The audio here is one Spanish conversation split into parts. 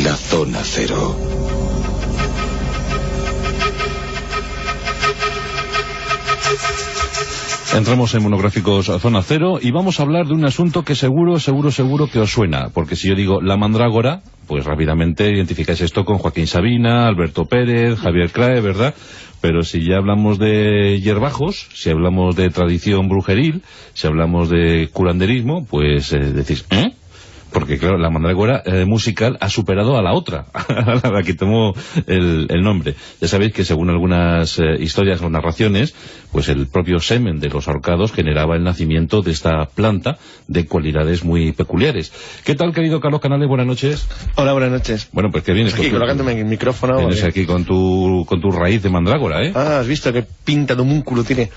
La Zona Cero. Entramos en Monográficos Zona Cero y vamos a hablar de un asunto que seguro que os suena, porque si yo digo la mandrágora, pues rápidamente identificáis esto con Joaquín Sabina, Alberto Pérez, Javier Crae, ¿verdad? Pero si ya hablamos de hierbajos, si hablamos de tradición brujeril, si hablamos de curanderismo, pues decís, ¿eh? Porque claro, la mandrágora musical ha superado a la otra, a la que tomó el nombre. Ya sabéis que según algunas historias o narraciones, pues el propio semen de los ahorcados generaba el nacimiento de esta planta de cualidades muy peculiares. ¿Qué tal, querido Carlos Canales? Buenas noches. Hola, buenas noches. Bueno, pues que vienes aquí colocándome en el micrófono. Vienes aquí con tu raíz de mandrágora, ¿eh? Ah, has visto qué pinta de homúnculo tiene.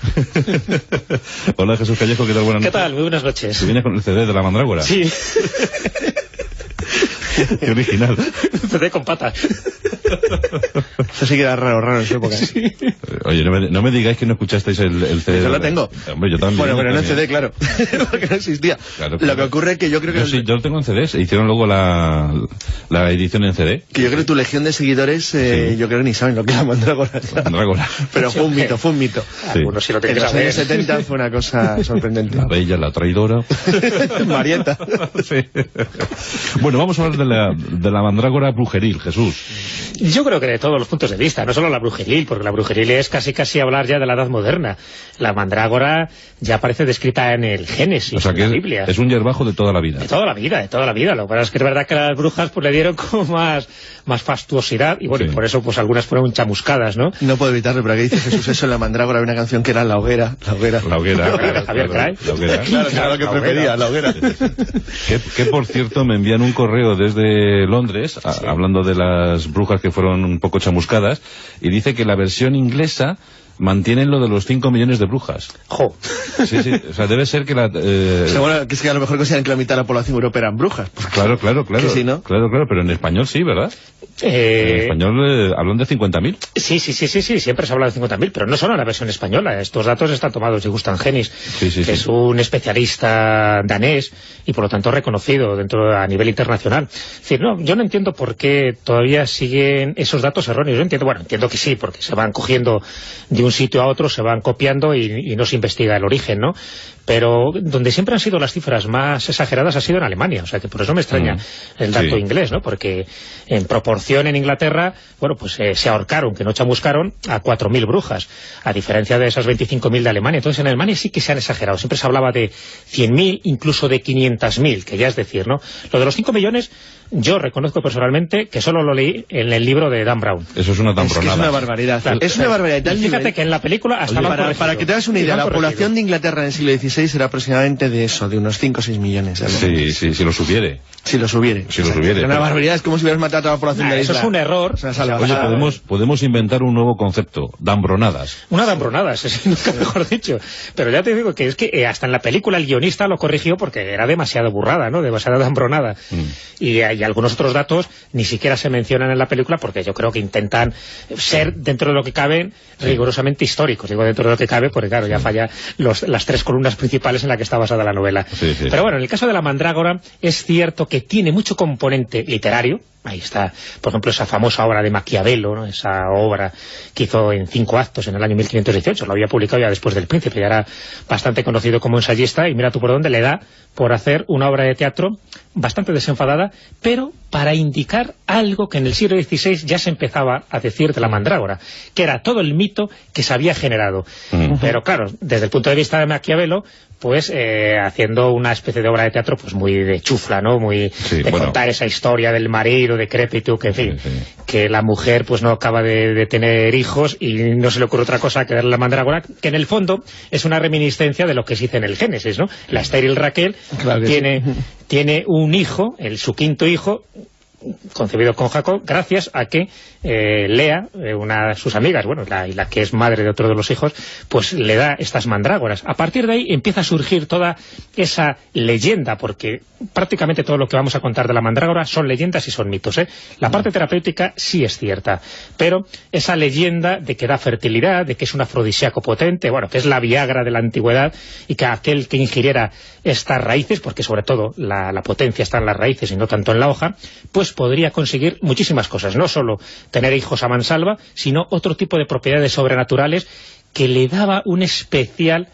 Hola, Jesús Callejo, ¿qué tal? Buenas noches. ¿Qué tal? Muy buenas noches. ¿Tú vienes con el CD de la mandrágora? Sí. Qué original. CD con patas. Eso sí que era raro en su época. Sí. Oye, no me digáis que no escuchasteis el CD. Yo lo tengo. Hombre, yo también. Bueno, pero no en CD, claro. Porque no existía. Claro. Lo que ocurre es que yo creo que... Yo lo tengo en CDs. Hicieron luego la edición en CD. Que yo creo que tu legión de seguidores, sí. Yo creo que ni saben lo que es la mandrágora. Mandrágora. Pero fue un mito. Sí. Algunos sí lo tienen En que los saber. años 70 fue una cosa sorprendente. La bella, la traidora. Marieta. Sí. Bueno, vamos a hablar de la mandrágora brujeril, Jesús. Yo creo que de todos los puntos de vista, no solo la brujeril, porque la brujeril es casi hablar ya de la edad moderna. La mandrágora ya aparece descrita en el Génesis, o sea, en que la Biblia. Es un hierbajo de toda la vida. De toda la vida. Lo que pasa es que es verdad que las brujas pues le dieron como más fastuosidad, y bueno, sí. Y por eso pues algunas fueron chamuscadas, ¿no? No puedo evitarlo, pero aquí dice Jesús eso en la mandrágora. Había una canción que era La Hoguera. La hoguera. Javier Crae. La hoguera. Claro que prefería, La Hoguera. Que por cierto me envían un correo desde Londres, sí. Hablando de las brujas que fueron un poco chamuscadas, y dice que la versión inglesa mantienen lo de los 5 millones de brujas. ¡Jo! Sí, o sea, debe ser que la... Bueno, que es que a lo mejor consideran que la mitad de la población europea eran brujas. Claro. Que sí, ¿no? Claro, pero en español sí, ¿verdad? En español hablan de 50.000. Sí, siempre se habla de 50.000, pero no solo en la versión española. Estos datos están tomados de Gustav Hennis, que es un especialista danés y por lo tanto reconocido a nivel internacional. Es decir, yo no entiendo por qué todavía siguen esos datos erróneos. Yo entiendo que sí, porque se van cogiendo de un sitio a otro, se van copiando y no se investiga el origen, ¿no? Pero donde siempre han sido las cifras más exageradas ha sido en Alemania, o sea que por eso me extraña el dato inglés, ¿no? Porque en proporción en Inglaterra, bueno, pues se ahorcaron, que no chamuscaron, a 4.000 brujas, a diferencia de esas 25.000 de Alemania. Entonces en Alemania sí que se han exagerado, siempre se hablaba de 100.000, incluso de 500.000, que ya es decir, ¿no? Lo de los 5 millones, yo reconozco personalmente que solo lo leí en el libro de Dan Brown. Eso es una tambronada. Es una barbaridad. Claro, es una barbaridad. Fíjate que en la película hasta para que te hagas una idea, la población de Inglaterra en el siglo XVI era aproximadamente de unos 5 o 6 millones. Sí, si lo subiere. Si lo subiere. Una barbaridad, es como si hubieras matado a toda la población de la isla. Eso es un error. Oye, podemos inventar un nuevo concepto, dambronadas. Una dambronadas, es nunca mejor dicho. Pero ya te digo que es que hasta en la película el guionista lo corrigió porque era demasiado burrada, ¿no? Demasiado dambronada. Y hay algunos otros datos ni siquiera se mencionan en la película porque yo creo que intentan ser, dentro de lo que cabe, rigurosamente históricos. Digo dentro de lo que cabe porque claro, ya falla las 3 columnas principales en las que está basada la novela. Pero bueno, en el caso de la mandrágora es cierto que tiene mucho componente literario. Ahí está, por ejemplo, esa famosa obra de Maquiavelo, ¿no? Esa obra que hizo en 5 actos en el año 1518, lo había publicado ya después del Príncipe, ya era bastante conocido como ensayista, y mira tú por dónde le da por hacer una obra de teatro bastante desenfadada, pero para indicar algo que en el siglo XVI ya se empezaba a decir de la mandrágora, que era todo el mito que se había generado. Pero claro, desde el punto de vista de Maquiavelo, pues haciendo una especie de obra de teatro pues muy de chufla, ¿no? Muy contar esa historia del marido decrépito, que en fin, que la mujer pues no acaba de tener hijos y no se le ocurre otra cosa que darle la mandrágora, que en el fondo es una reminiscencia de lo que se dice en el Génesis, ¿no? La estéril Raquel tiene un hijo, su 5º hijo, concebido con Jacob, gracias a que Lea, una de sus amigas, bueno, la que es madre de otro de los hijos, pues le da estas mandrágoras. A partir de ahí empieza a surgir toda esa leyenda, porque prácticamente todo lo que vamos a contar de la mandrágora son leyendas y son mitos, ¿eh? La parte terapéutica sí es cierta, pero esa leyenda de que da fertilidad, de que es un afrodisíaco potente, bueno, que es la Viagra de la antigüedad, y que aquel que ingiriera estas raíces, porque sobre todo la potencia está en las raíces y no tanto en la hoja, pues podría conseguir muchísimas cosas, no solo tener hijos a mansalva, sino otro tipo de propiedades sobrenaturales que le daba un especial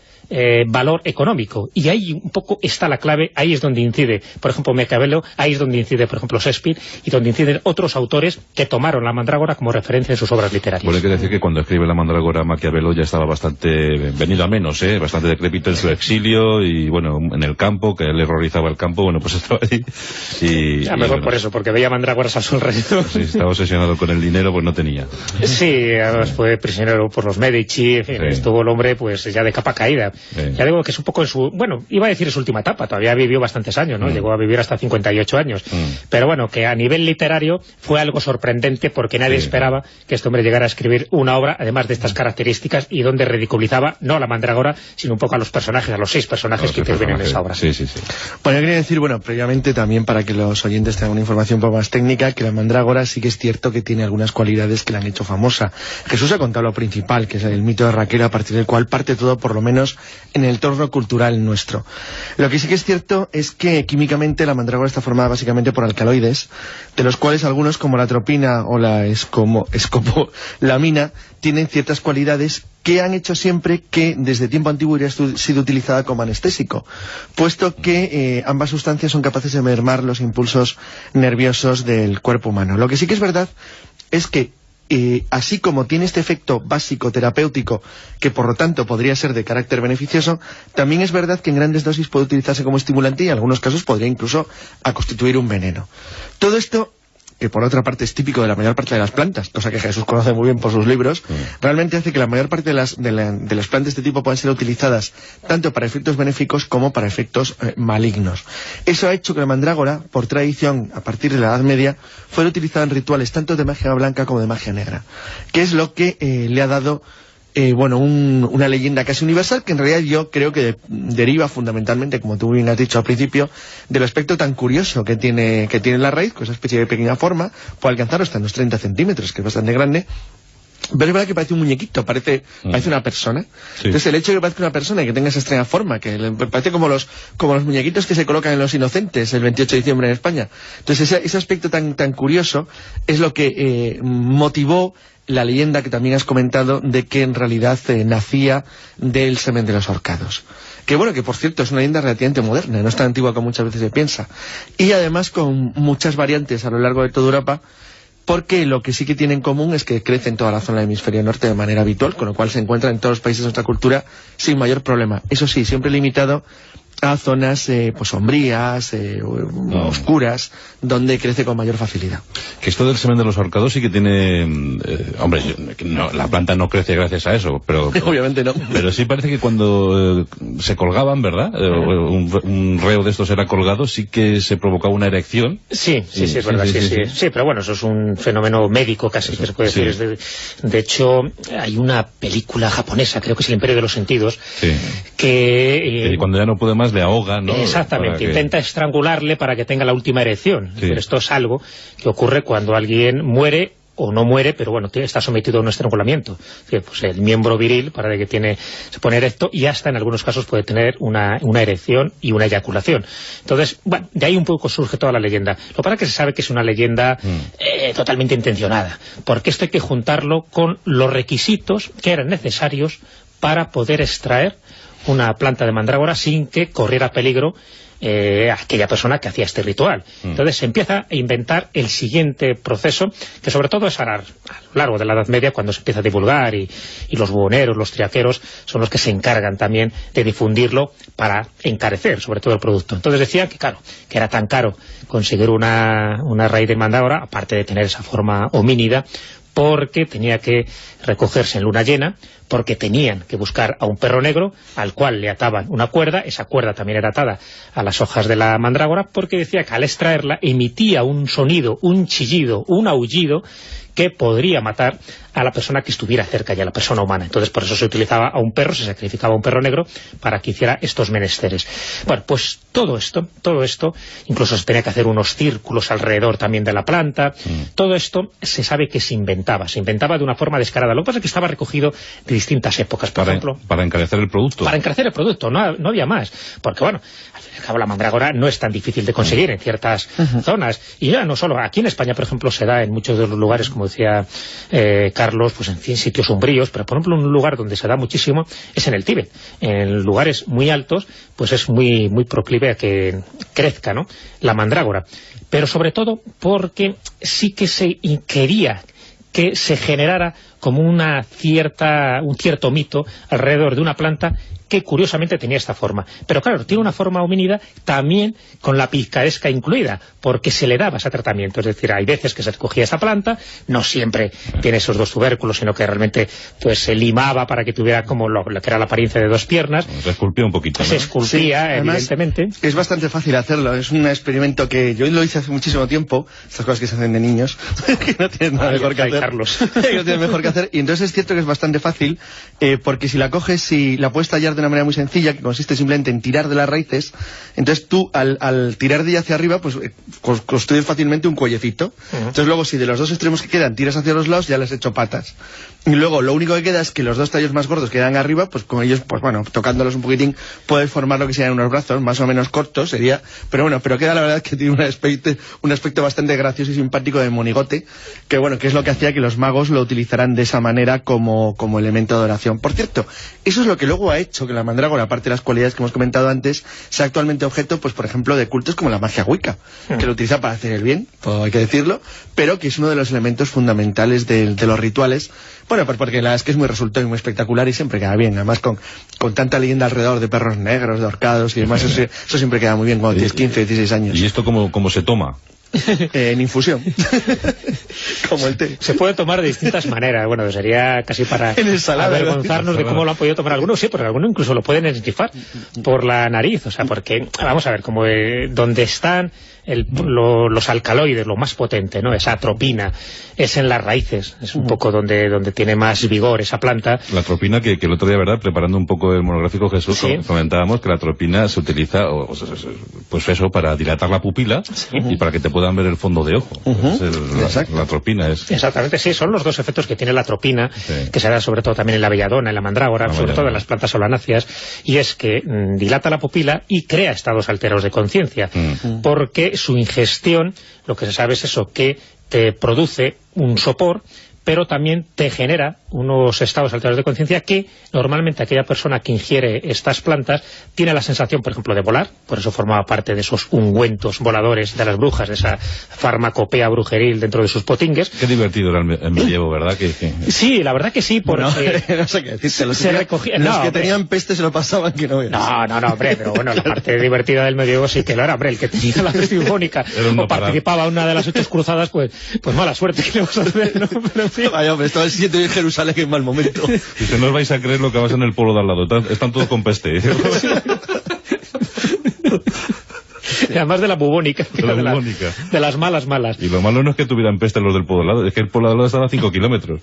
valor económico, y ahí un poco está la clave, ahí es donde incide, por ejemplo, Maquiavelo, ahí es donde incide, por ejemplo, Shakespeare, y donde inciden otros autores que tomaron la mandrágora como referencia en sus obras literarias. Bueno, hay que decir que cuando escribe la mandrágora Maquiavelo ya estaba bastante venido a menos, bastante decrépito en su exilio, y bueno, en el campo, que él horrorizaba el campo, bueno, pues estaba ahí, y mejor bueno, por eso, porque veía mandrágoras a su alrededor. Si estaba obsesionado con el dinero, pues no tenía. Sí, además fue prisionero por los Medici, en fin, estuvo el hombre pues ya de capa caída. Ya digo que es un poco en su... Bueno, iba a decir en su última etapa, todavía vivió bastantes años, ¿no? Llegó a vivir hasta 58 años. Pero bueno, que a nivel literario fue algo sorprendente porque nadie esperaba que este hombre llegara a escribir una obra, además de estas características, y donde ridiculizaba, no a la mandrágora, sino un poco a los personajes, a los 6 personajes que intervienen en esa obra. Sí. Bueno, yo quería decir, previamente también, para que los oyentes tengan una información un poco más técnica, que la mandrágora sí que es cierto que tiene algunas cualidades que la han hecho famosa. Jesús ha contado lo principal, que es el mito de Raquel, a partir del cual parte todo, por lo menos en el entorno cultural nuestro. Lo que sí que es cierto es que químicamente la mandrágora está formada básicamente por alcaloides, de los cuales algunos, como la atropina o la escopolamina, tienen ciertas cualidades que han hecho siempre que desde tiempo antiguo hubiera sido utilizada como anestésico, puesto que ambas sustancias son capaces de mermar los impulsos nerviosos del cuerpo humano. Lo que sí que es verdad es que así como tiene este efecto básico terapéutico, que por lo tanto podría ser de carácter beneficioso, también es verdad que en grandes dosis puede utilizarse como estimulante y en algunos casos podría incluso a constituir un veneno. Todo esto, que por otra parte es típico de la mayor parte de las plantas, cosa que Jesús conoce muy bien por sus libros, realmente hace que la mayor parte de las plantas de este tipo puedan ser utilizadas tanto para efectos benéficos como para efectos malignos. Eso ha hecho que la mandrágora, por tradición, a partir de la Edad Media, fuera utilizada en rituales tanto de magia blanca como de magia negra, que es lo que le ha dado una leyenda casi universal, que en realidad yo creo que deriva fundamentalmente, como tú bien has dicho al principio, del aspecto tan curioso que tiene la raíz, con esa especie de pequeña forma, puede alcanzar hasta unos 30 centímetros, que es bastante grande. Pero es verdad que parece un muñequito, parece una persona. Sí. Entonces el hecho de que parezca una persona y que tenga esa extraña forma, que parece como los muñequitos que se colocan en los Inocentes el 28 de diciembre en España. Entonces ese aspecto tan curioso es lo que motivó la leyenda que también has comentado de que en realidad nacía del semen de los ahorcados. Que por cierto es una leyenda relativamente moderna, no es tan antigua como muchas veces se piensa. Y además con muchas variantes a lo largo de toda Europa, porque lo que sí que tiene en común es que crece en toda la zona del hemisferio norte de manera habitual, con lo cual se encuentra en todos los países de nuestra cultura sin mayor problema. Eso sí, siempre limitado a zonas sombrías, oscuras, donde crece con mayor facilidad. Que esto del semen de los ahorcados sí que tiene... la planta no crece gracias a eso, pero... Obviamente no. Pero sí parece que cuando se colgaban, ¿verdad? Un reo de estos era colgado, sí que se provocaba una erección. Sí, es verdad, sí, pero bueno, eso es un fenómeno médico casi, que se puede decir. De hecho, hay una película japonesa, creo que es El Imperio de los Sentidos, que... cuando ya no puede más le ahoga, ¿no? Exactamente, intenta estrangularle para que tenga la última erección. Pero esto es algo que ocurre cuando alguien muere o no muere, pero está sometido a un estrangulamiento. Pues el miembro viril se pone erecto y hasta en algunos casos puede tener una erección y una eyaculación. Entonces, de ahí un poco surge toda la leyenda. Lo que pasa es que se sabe que es una leyenda totalmente intencionada, porque esto hay que juntarlo con los requisitos que eran necesarios para poder extraer una planta de mandrágora sin que corriera peligro aquella persona que hacía este ritual. Entonces se empieza a inventar el siguiente proceso, que sobre todo es a lo largo de la Edad Media, cuando se empieza a divulgar, y los buhoneros, los triaqueros, son los que se encargan también de difundirlo para encarecer sobre todo el producto. Entonces decían que que era tan caro conseguir una raíz de mandrágora, aparte de tener esa forma homínida, porque tenía que recogerse en luna llena, porque tenían que buscar a un perro negro al cual le ataban una cuerda, esa cuerda también era atada a las hojas de la mandrágora, porque decía que al extraerla emitía un sonido, un chillido, un aullido que podría matar a la persona que estuviera cerca y a la persona humana. Entonces por eso se utilizaba a un perro, se sacrificaba a un perro negro para que hiciera estos menesteres. Bueno, pues todo esto, incluso se tenía que hacer unos círculos alrededor también de la planta. Todo esto se sabe que se inventaba de una forma descarada. Lo que pasa es que estaba recogido de distintas épocas, por ejemplo. Para encarecer el producto. Para encarecer el producto, no había más. Porque bueno, al fin y al cabo la mandrágora no es tan difícil de conseguir en ciertas zonas. Y ya no solo, aquí en España, por ejemplo, se da en muchos de los lugares, como decía Carlos, pues en fin, sitios umbríos, pero por ejemplo un lugar donde se da muchísimo es en el Tíbet. En lugares muy altos, pues es muy, muy proclive a que crezca, ¿no?, la mandrágora. Pero sobre todo porque sí que se quería que se generara como un cierto mito alrededor de una planta que curiosamente tenía esta forma. Pero claro, tiene una forma homínida también con la picaresca incluida, porque se le daba ese tratamiento. Es decir, hay veces que se recogía esta planta, no siempre tiene esos dos tubérculos, sino que realmente pues se limaba para que tuviera como lo que era la apariencia de dos piernas. Se esculpía un poquito, ¿no? Se esculpía, sí, evidentemente. Además, es bastante fácil hacerlo, es un experimento que yo lo hice hace muchísimo tiempo, estas cosas que se hacen de niños, que no tienen nada mejor que hacer. Carlos. Que no tienen mejor que hacer, y entonces es cierto que es bastante fácil, porque si la coges y la puedes tallar de una manera muy sencilla, que consiste simplemente en tirar de las raíces, entonces tú al tirar de ella hacia arriba, pues construyes fácilmente un cuellecito. Entonces luego, si de los dos extremos que quedan tiras hacia los lados, ya les has hecho patas. Y luego lo único que queda es que los dos tallos más gordos que quedan arriba, pues con ellos, pues bueno, tocándolos un poquitín, puedes formar lo que sean unos brazos más o menos cortos, sería, pero bueno, pero queda la verdad que tiene un aspecto bastante gracioso y simpático de monigote, que bueno, que es lo que hacía que los magos lo utilizaran de esa manera como elemento de adoración. Por cierto, eso es lo que luego ha hecho que la mandrágora, aparte de las cualidades que hemos comentado antes, sea actualmente objeto, pues por ejemplo, de cultos como la magia wicca, que lo utiliza para hacer el bien, pues hay que decirlo, pero que es uno de los elementos fundamentales de los rituales. Bueno, pues porque la verdad es que es muy resultado y muy espectacular y siempre queda bien, además con tanta leyenda alrededor de perros negros, de ahorcados y demás, eso siempre queda muy bien cuando tienes 15 o 16 años. ¿Y esto cómo se toma? En infusión. Como el té. Se puede tomar de distintas maneras. Bueno, sería casi para avergonzarnos de cómo lo han podido tomar algunos. Sí, porque algunos incluso lo pueden esnifar por la nariz. O sea, porque, vamos a ver, como donde están los alcaloides, lo más potente, ¿no? Esa atropina, es en las raíces, es un poco donde tiene más vigor esa planta. La atropina, que el otro día, ¿verdad?, preparando un poco el monográfico, Jesús, ¿sí?, comentábamos que la atropina se utiliza, pues eso, para dilatar la pupila, ¿sí?, y para que te puedan ver el fondo de ojo. La atropina es... Exactamente, sí, son los dos efectos que tiene la atropina, sí, que se da sobre todo también en la belladona, en la mandrágora, sobre todo en las plantas solanáceas, y es que dilata la pupila y crea estados alterados de conciencia, porque su ingestión, lo que se sabe es eso, que te produce un sopor, pero también te genera unos estados alterados de conciencia que normalmente aquella persona que ingiere estas plantas tiene la sensación, por ejemplo, de volar, por eso formaba parte de esos ungüentos voladores de las brujas, de esa farmacopea brujeril dentro de sus potingues. Qué divertido era el medievo, ¿verdad? Sí, la verdad que sí, porque no sé qué decirte, los que tenían peste se lo pasaban que no veas. No, hombre, pero bueno, la parte divertida del medievo sí que lo era, hombre, el que tenía la peste bubónica o participaba en una de las 8 cruzadas, pues mala suerte, ¿qué le vas a hacer? ¿No? Pero en fin. Vaya, hombre, estaba el 7 en Jerusalén, que en mal momento. Dice, no os vais a creer lo que pasa en el pueblo de al lado, están todos con peste. Y además de la bubónica, de las malas. Y lo malo no es que tuvieran peste los del pueblo al lado, es que el pueblo al lado estaba a 5 kilómetros.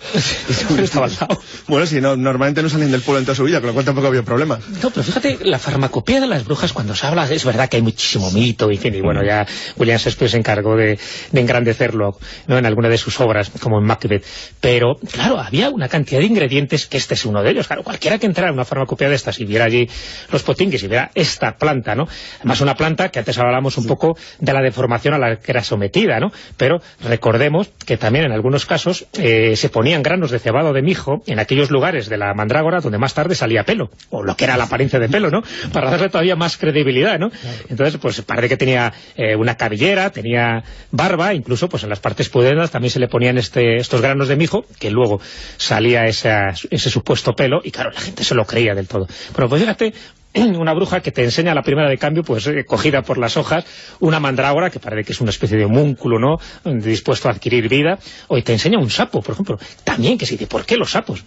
Estaba al lado. Bueno, si no, normalmente no salen del pueblo en toda su vida, con lo cual tampoco había problema. No, pero fíjate, la farmacopea de las brujas, cuando se habla, es verdad que hay muchísimo mito, y bueno, ya William Shakespeare se encargó de engrandecerlo, ¿no?, en alguna de sus obras, como en Macbeth. Pero, claro, había una cantidad de ingredientes, que este es uno de ellos. Claro, cualquiera que entrara en una farmacopea de estas y viera allí los potingues y viera esta planta, ¿no? Además, una planta que antes hablamos un poco de la deformación a la que era sometida, ¿no? Pero recordemos que también en algunos casos se ponían granos de cebado de mijo en aquellos lugares de la mandrágora donde más tarde salía pelo, o lo que era la apariencia de pelo, ¿no?, para darle todavía más credibilidad, ¿no? Entonces, pues parece que tenía una cabellera, tenía barba, incluso pues en las partes pudendas también se le ponían estos granos de mijo, que luego salía ese supuesto pelo, y claro, la gente se lo creía del todo. Pero pues fíjate, una bruja que te enseña la primera de cambio, pues cogida por las hojas, una mandrágora, que parece que es una especie de homúnculo, ¿no?, dispuesto a adquirir vida, o te enseña un sapo, por ejemplo. También, que se dice, ¿por qué los sapos?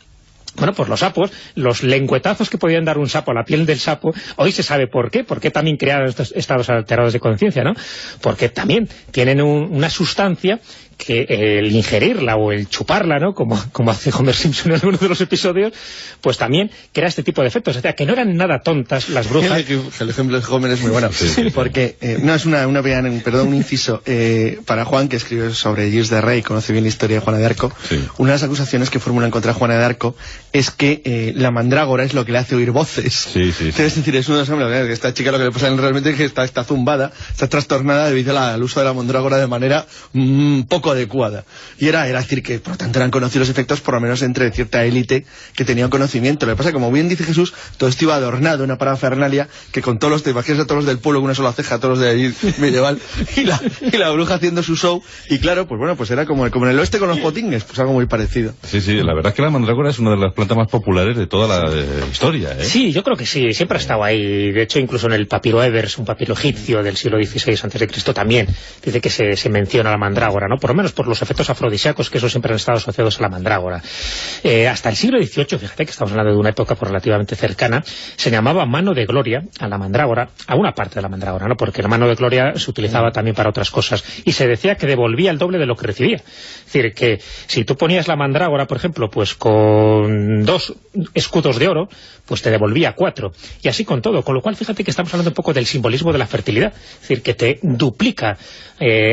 Bueno, pues los sapos, los lengüetazos que podían dar un sapo a la piel del sapo, hoy se sabe por qué también crearon estos estados alterados de conciencia, ¿no? Porque también tienen una sustancia que el ingerirla o el chuparla, ¿no? Como hace Homer Simpson en algunos de los episodios, pues también crea este tipo de efectos. O sea, que no eran nada tontas las brujas. El ejemplo de Homer es muy bueno, porque no es un inciso para Juan, que escribe sobre Gilles de Rey, conoce bien la historia de Juana de Arco. Una de las acusaciones que formulan contra Juana de Arco es que la mandrágora es lo que le hace oír voces. Es decir, es uno de los hombres, que esta chica lo que le pasa realmente es que está zumbada, está trastornada debido al uso de la mandrágora de manera poco adecuada. Y era decir que, por lo tanto, eran conocidos los efectos, por lo menos entre cierta élite que tenía conocimiento. Lo que pasa, como bien dice Jesús, todo esto iba adornado, una parafernalia, que con todos los, te imaginas a todos los del pueblo con una sola ceja, a todos los de allí medieval, y la bruja haciendo su show, y claro, pues bueno, pues era como en el oeste con los potingues, pues algo muy parecido. La verdad es que la mandrágora es una de las plantas más populares de toda la historia, ¿eh? Sí, yo creo que sí, siempre ha estado ahí. De hecho, incluso en el papiro Ebers, un papiro egipcio del siglo XVI a.C., también dice que se menciona la mandrágora, ¿no? Por lo menos por los efectos afrodisíacos, que eso siempre han estado asociados a la mandrágora. Hasta el siglo XVIII, fíjate que estamos hablando de una época relativamente cercana, se llamaba mano de gloria a la mandrágora, a una parte de la mandrágora, ¿no? Porque la mano de gloria se utilizaba también para otras cosas, y se decía que devolvía el doble de lo que recibía. Es decir, que si tú ponías la mandrágora, por ejemplo, pues con 2 escudos de oro, pues te devolvía 4, y así con todo, con lo cual fíjate que estamos hablando un poco del simbolismo de la fertilidad, es decir, que te duplica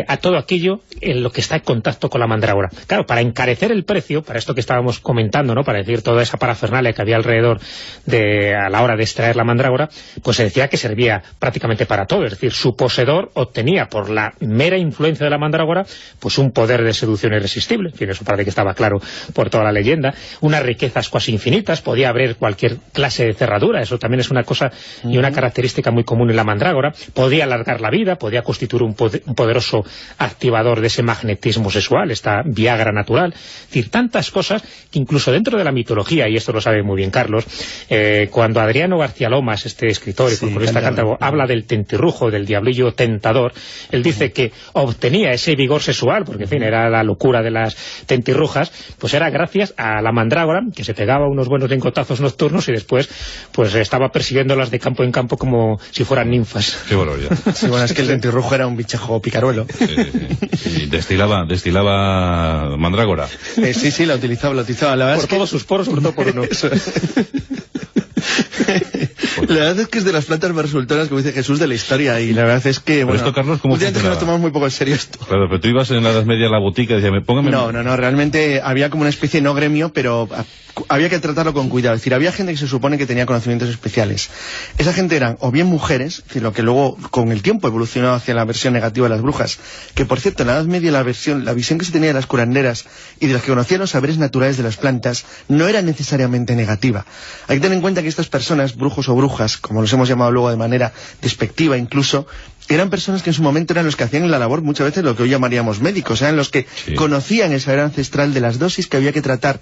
a todo aquello en lo que está en contacto con la mandrágora. Claro, para encarecer el precio, para esto que estábamos comentando, ¿no? Para decir toda esa parafernalia que había alrededor a la hora de extraer la mandrágora, pues se decía que servía prácticamente para todo, es decir, su poseedor obtenía por la mera influencia de la mandrágora pues un poder de seducción irresistible, en fin, eso parece que estaba claro por toda la leyenda, unas riquezas casi infinitas, podía abrir cualquier clase de cerradura, eso también es una cosa y una característica muy común en la mandrágora, podía alargar la vida, podía constituir un poderoso activador de ese magnetismo sexual, esta Viagra natural, es decir, tantas cosas que incluso dentro de la mitología, y esto lo sabe muy bien Carlos, cuando Adriano García Lomas, este escritor y folclorista cántabro, habla del tentirrujo, del diablillo tentador, él dice que obtenía ese vigor sexual, porque en fin, era la locura de las tentirrujas, pues era gracias a la mandrágora, que se pegaba unos buenos lingotazos nocturnos y después pues estaba persiguiéndolas de campo en campo como si fueran ninfas. Qué barbaridad. Sí, bueno, es que el tentirrujo era un bichejo picaruelo. Y destilaba mandrágora. Sí, la utilizaba. La verdad por todos sus poros, por todo por uno. La verdad es que es de las plantas más resultonas, como dice Jesús, de la historia, y la verdad es que, bueno, esto, Carlos, ¿cómo últimamente nos tomamos muy poco en serio esto. Claro, pero tú ibas en la Edad Media a la botica y decías, póngame... No, realmente había como una especie, no gremio, pero había que tratarlo con cuidado. Es decir, había gente que se supone que tenía conocimientos especiales. Esa gente eran o bien mujeres, es decir, lo que luego con el tiempo evolucionó hacia la versión negativa de las brujas, que por cierto en la Edad Media la visión que se tenía de las curanderas y de las que conocían los saberes naturales de las plantas no era necesariamente negativa. Hay que tener en cuenta que estas personas, brujos o brujas, como los hemos llamado luego de manera despectiva incluso, eran personas que en su momento eran los que hacían la labor muchas veces lo que hoy llamaríamos médicos, eran los que conocían el saber ancestral de las dosis que había que tratar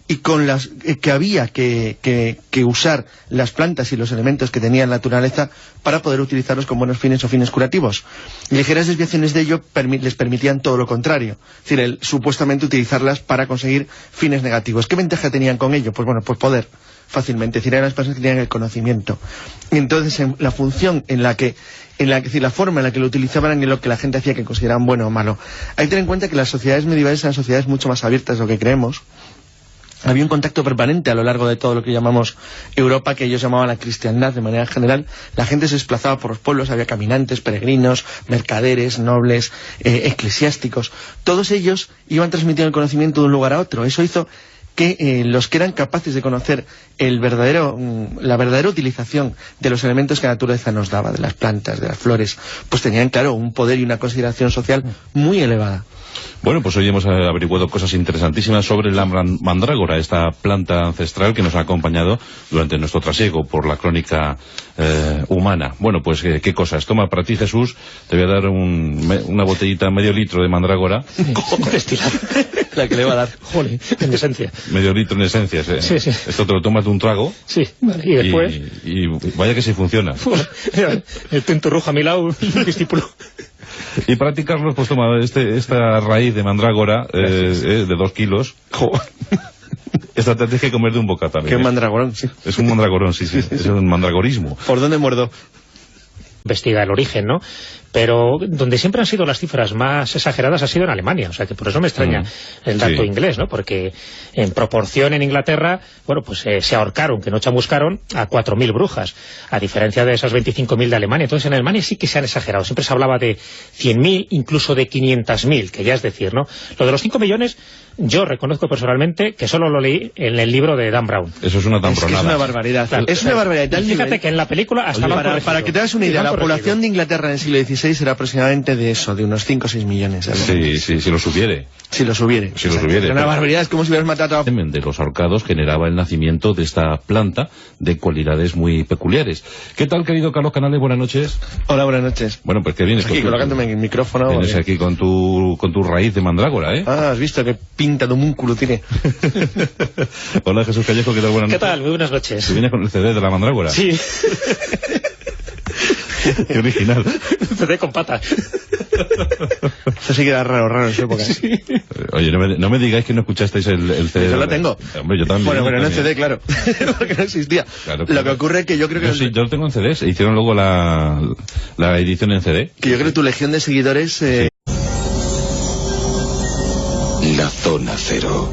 y con las que había que usar las plantas y los elementos que tenía la naturaleza para poder utilizarlos con buenos fines o fines curativos. Ligeras desviaciones de ello les permitían todo lo contrario, es decir, supuestamente utilizarlas para conseguir fines negativos. ¿Qué ventaja tenían con ello? Pues bueno, pues poder fácilmente, es decir, eran las personas que tenían el conocimiento. Y entonces la función la forma en la que lo utilizaban y lo que la gente hacía que consideraban bueno o malo. Hay que tener en cuenta que las sociedades medievales eran sociedades mucho más abiertas de lo que creemos. Había un contacto permanente a lo largo de todo lo que llamamos Europa, que ellos llamaban la cristiandad de manera general. La gente se desplazaba por los pueblos, había caminantes, peregrinos, mercaderes, nobles, eclesiásticos. Todos ellos iban transmitiendo el conocimiento de un lugar a otro. Eso hizo que los que eran capaces de conocer la verdadera utilización de los elementos que la naturaleza nos daba, de las plantas, de las flores, pues tenían, claro, un poder y una consideración social muy elevada. Bueno, pues hoy hemos averiguado cosas interesantísimas sobre la mandrágora, esta planta ancestral que nos ha acompañado durante nuestro trasiego por la crónica humana. Bueno, pues qué cosas. Toma, para ti, Jesús, te voy a dar una botellita, medio litro de mandrágora. La que le va a dar. Joder, en esencia. Medio litro en esencia. Sí. Esto te lo tomas de un trago. Sí, vale, y después... Y vaya que sí funciona. El tentorrujo a mi lado, un discípulo. Y para ti, Carlos, pues toma esta raíz de mandrágora de 2 kilos. Esta te tienes que comer de un bocata también. Qué mandragorón, sí. Es un mandragorón, sí. Es un mandragorismo. ¿Por dónde muerdo? Investiga el origen, ¿no? pero donde siempre han sido las cifras más exageradas ha sido en Alemania, o sea que por eso me extraña el dato inglés, ¿no? Porque en proporción en Inglaterra, bueno, pues se ahorcaron, que no chamuscaron, a 4.000 brujas, a diferencia de esas 25.000 de Alemania. Entonces en Alemania sí que se han exagerado, siempre se hablaba de 100.000, incluso de 500.000, que ya es decir, ¿no? Lo de los 5 millones, yo reconozco personalmente que solo lo leí en el libro de Dan Brown. Eso es una tambronada. Es una barbaridad. Claro, es una barbaridad. Fíjate que en la película hasta para que te hagas una idea, la población de Inglaterra en el siglo XVI era aproximadamente de eso, de unos 5 o 6 millones. Sí, si los hubiere. Si los hubiere. Si los hubiere. Una barbaridad, es como si hubieras matado a... de los ahorcados generaba el nacimiento de esta planta de cualidades muy peculiares. ¿Qué tal, querido Carlos Canales? Buenas noches. Hola, buenas noches. Bueno, pues que vienes aquí colocándome en el micrófono. Vienes aquí con tu raíz de mandrágora, ¿eh? Ah, has visto qué pinta de homúnculo tiene. Hola, Jesús Callejo, ¿qué tal? Buenas noches. ¿Qué tal? Muy buenas noches. ¿Tú vienes con el CD de la mandrágora? Sí. Qué original. CD con patas. Eso sí que era raro en su época. Sí. Oye, no me digáis que no escuchasteis el CD. Yo lo tengo. Hombre, yo también. Bueno, pero no en CD, claro. Porque no existía. Claro. Lo que ocurre es que yo creo que... Sí, yo lo tengo en CD. Se hicieron luego la edición en CD. Que yo creo que tu legión de seguidores... La Zona Cero.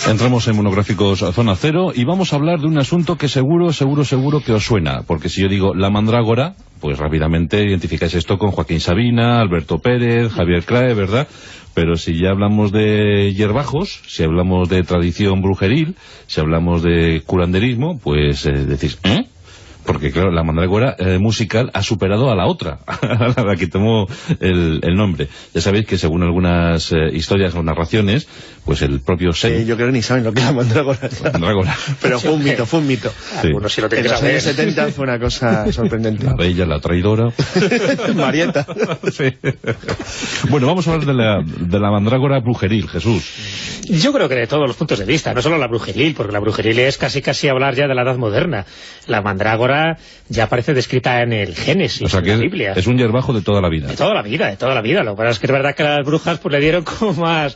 Entramos en Monográficos Zona Cero y vamos a hablar de un asunto que seguro que os suena, porque si yo digo la mandrágora, pues rápidamente identificáis esto con Joaquín Sabina, Alberto Pérez, Javier Crae, ¿verdad? Pero si ya hablamos de hierbajos, si hablamos de tradición brujeril, si hablamos de curanderismo, pues decís, ¿eh? Porque claro, la mandrágora musical ha superado a la otra, a la que tomó el nombre. Ya sabéis que según algunas historias o narraciones, pues el propio Sen... yo creo que ni saben lo que es la mandrágora. Pero fue un mito. Sí. Algunos sí lo tienen En que los años saber. 70 fue una cosa sorprendente. La bella, la traidora. Marieta. Sí. Bueno, vamos a hablar de la mandrágora brujeril, Jesús. Yo creo que de todos los puntos de vista, no solo la brujeril, porque la brujeril es casi hablar ya de la Edad Moderna. La mandrágora ya aparece descrita en el Génesis, o sea, en la Biblia. Es un hierbajo de toda la vida. De toda la vida. Lo que pasa es que es verdad que las brujas pues le dieron como más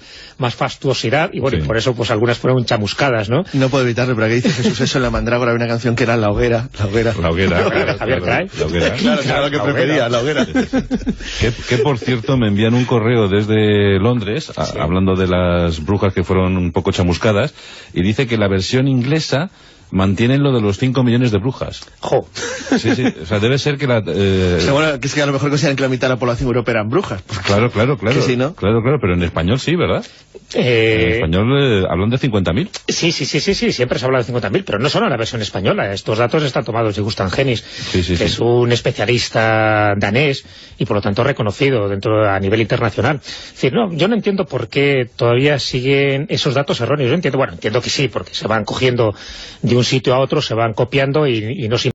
fastuosidad y bueno, y por eso pues algunas fueron chamuscadas, ¿no? No puedo evitarlo, pero aquí dice Jesús eso en la mandrágora, había una canción que era La Hoguera. Javier Crae. Claro, lo que prefería, La Hoguera. Que por cierto me envían un correo desde Londres, hablando de las brujas que fueron un poco chamuscadas, y dice que la versión inglesa mantienen lo de los 5 millones de brujas. ¡Jo! Sí, o sea, debe ser que la... Bueno, que es que a lo mejor consideran que la mitad de la población europea eran brujas. Claro. Que sí, ¿no? Claro, pero en español sí, ¿verdad? En español hablan de 50.000. Sí, siempre se habla de 50.000, pero no solo en la versión española. Estos datos están tomados de Gustav Hennis, que es un especialista danés y por lo tanto reconocido a nivel internacional. Es decir, yo no entiendo por qué todavía siguen esos datos erróneos. Entiendo que sí, porque se van cogiendo de un sitio a otro, se van copiando y no se